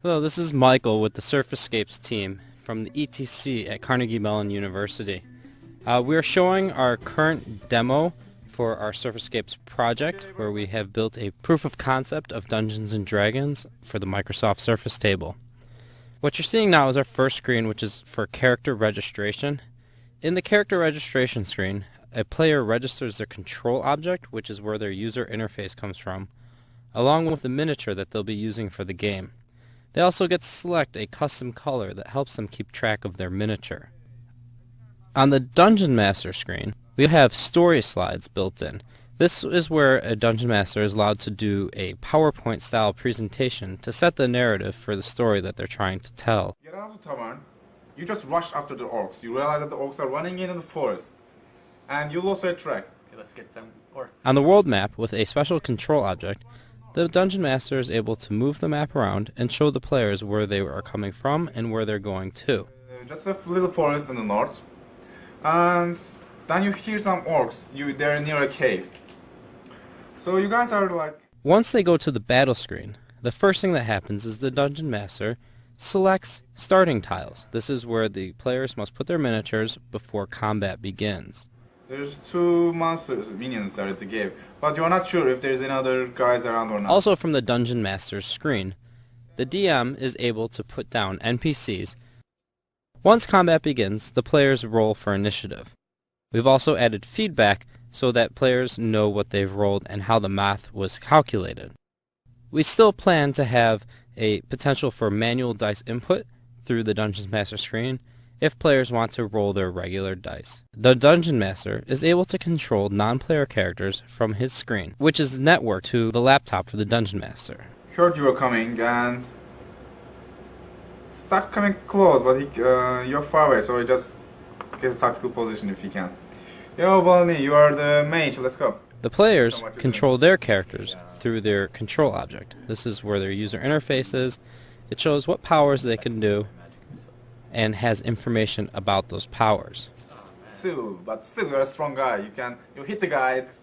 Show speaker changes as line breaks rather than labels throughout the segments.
Hello, this is Michael with the Surfscapes team from the ETC at Carnegie Mellon University. We are showing our current demo for our Surfscapes project, where we have built a proof of concept of Dungeons & Dragons for the Microsoft Surface table. What you're seeing now is our first screen, which is for character registration. In the character registration screen, a player registers their control object, which is where their user interface comes from, along with the miniature that they'll be using for the game. They also get to select a custom color that helps them keep track of their miniature. On the Dungeon Master screen, we have story slides built in. This is where a Dungeon Master is allowed to do a PowerPoint-style presentation to set the narrative for the story that they're trying to tell.
Get out of the tavern, you just rush after the orcs. You realize that the orcs are running in the forest, and you lose their track.
Okay, let's get them orcs.
On the world map, with a special control object, the Dungeon Master is able to move the map around and show the players where they are coming from and where they're going to.
Just a little forest in the north, and then you hear some orcs. They're near a cave. So you guys are like...
Once they go to the battle screen, the first thing that happens is the Dungeon Master selects starting tiles. This is where the players must put their miniatures before combat begins.
There's two minions there at the cave, but you're not sure if there's any other guys around or not.
Also from the Dungeon Master's screen, the DM is able to put down NPCs. Once combat begins, the players roll for initiative. We've also added feedback so that players know what they've rolled and how the math was calculated. We still plan to have a potential for manual dice input through the Dungeon Master screen if players want to roll their regular dice. The Dungeon Master is able to control non-player characters from his screen, which is networked to the laptop for the Dungeon Master.
Heard you were coming and start coming close, but you're far away, so he just gets a tactical position if he can. Yo, Volny, you are the mage, let's go.
The players control their characters through their control object. This is where their user interface is. It shows what powers they can do and has information about those powers.
But still you're a strong guy. You hit the guy, it's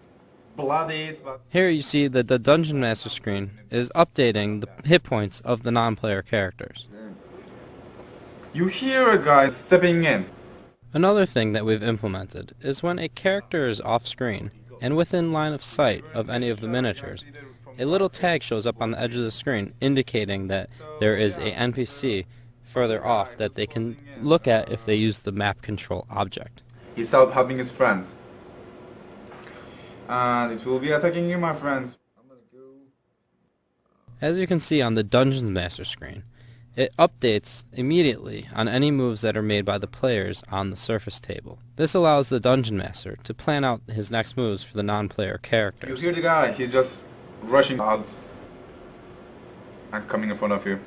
bloody, but...
Here you see that the Dungeon Master screen is updating the hit points of the non-player characters.
You hear a guy stepping in.
Another thing that we've implemented is when a character is off-screen and within line of sight of any of the miniatures, a little tag shows up on the edge of the screen indicating that there is a NPC further off that they can look at if they use the map control object.
He's out helping his friend. And it will be attacking you, my friend.
As you can see on the Dungeon Master screen, it updates immediately on any moves that are made by the players on the Surface table. This allows the Dungeon Master to plan out his next moves for the non-player characters.
You hear the guy, he's just rushing out and coming in front of you.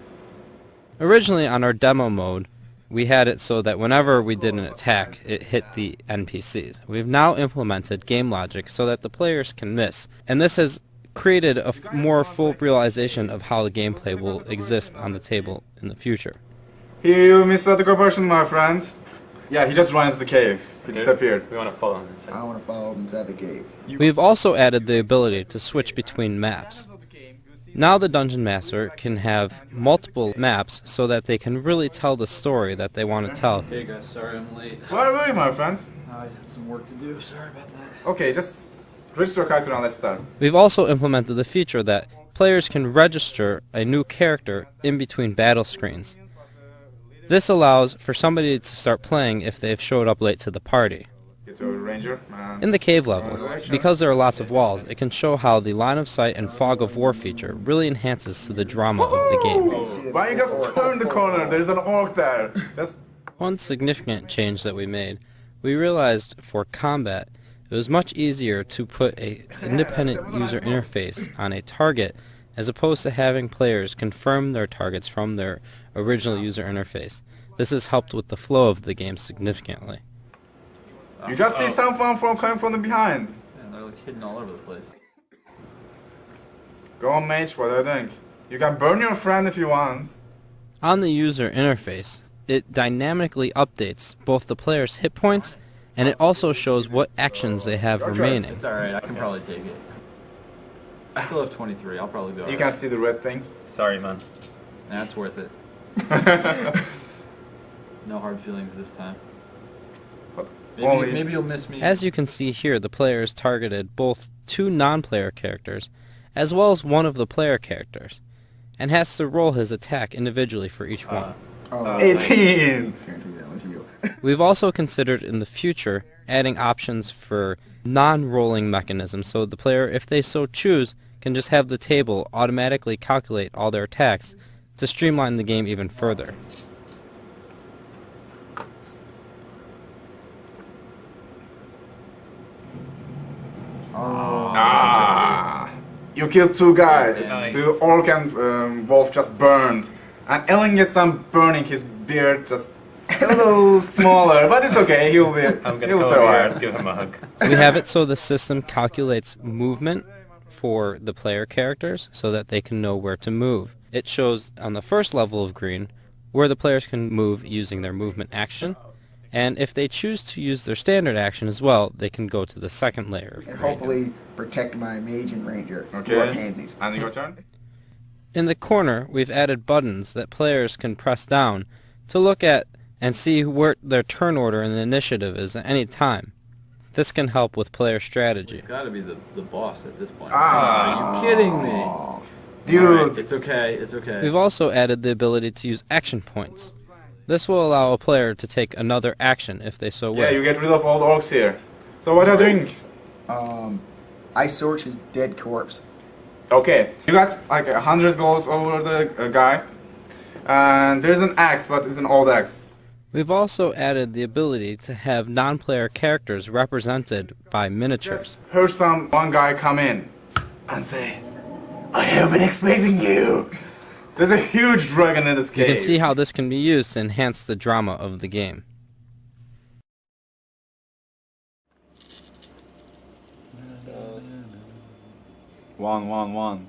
Originally on our demo mode, we had it so that whenever we did an attack, it hit the NPCs. We've now implemented game logic so that the players can miss, and this has created a more full realization of how the gameplay will exist on the table in the future.
You missed out the corporation, my friend. Yeah, he just ran into the cave. He disappeared.
We want to follow him inside.
I want to follow him inside the cave.
We've also added the ability to switch between maps. Now the Dungeon Master can have multiple maps so that they can really tell the story that they want to tell.
Hey guys, sorry I'm late.
Where were you, my friend?
I had some work to do, sorry about that.
Okay, just register your character and let's start.
We've also implemented the feature that players can register a new character in between battle screens. This allows for somebody to start playing if they've showed up late to the party.
Get your ranger.
In the cave level, because there are lots of walls, it can show how the line of sight and fog of war feature really enhances to the drama of the game.
Why you just turn the corner? There's an orc there.
One significant change that we made, we realized for combat, it was much easier to put an independent user interface on a target as opposed to having players confirm their targets from their original user interface. This has helped with the flow of the game significantly.
You just see someone coming from the behind.
Yeah, they're like hidden all over the place.
Go on, mage, what do you think? You can burn your friend if you want.
On the user interface, it dynamically updates both the player's hit points and it also shows what actions they have remaining.
It's alright, I can probably take it. I still have 23, I'll probably be alright.
You can see the red things.
Sorry, man. That's worth it. No hard feelings this time. Maybe you'll miss me.
As you can see here, the players targeted both 2 non-player characters as well as one of the player characters, and has to roll his attack individually for each one.
18!
We've also considered in the future adding options for non-rolling mechanisms, so the player, if they so choose, can just have the table automatically calculate all their attacks to streamline the game even further.
You killed 2 guys.
Nice.
The orc and wolf just burned. And Ellen gets some burning his beard just a little smaller, but it's okay, he'll survive.
Give him a hug.
We have it so the system calculates movement for the player characters so that they can know where to move. It shows on the first level of green where the players can move using their movement action, and if they choose to use their standard action as well, they can go to the second layer of green.
And hopefully protect my mage and ranger.
Okay.
Who are handsies.
And your turn?
In the corner, we've added buttons that players can press down to look at and see where their turn order in the initiative is at any time. This can help with player strategy.
He's got to be the boss at this point.
Ah.
Are you kidding me?
Dude!
Alright, it's okay, it's okay.
We've also added the ability to use action points. This will allow a player to take another action if they so
Yeah,
wish.
you get rid of all the orcs here. So what are you doing?
I search his dead corpse.
Okay, you got like 100 goals over the guy. And there's an axe, but it's an old axe.
We've also added the ability to have non-player characters represented by miniatures.
Just heard one guy come in and say, I have been expecting you. There's a huge dragon in this
You
cave.
can see how this can be used to enhance the drama of the game.
One.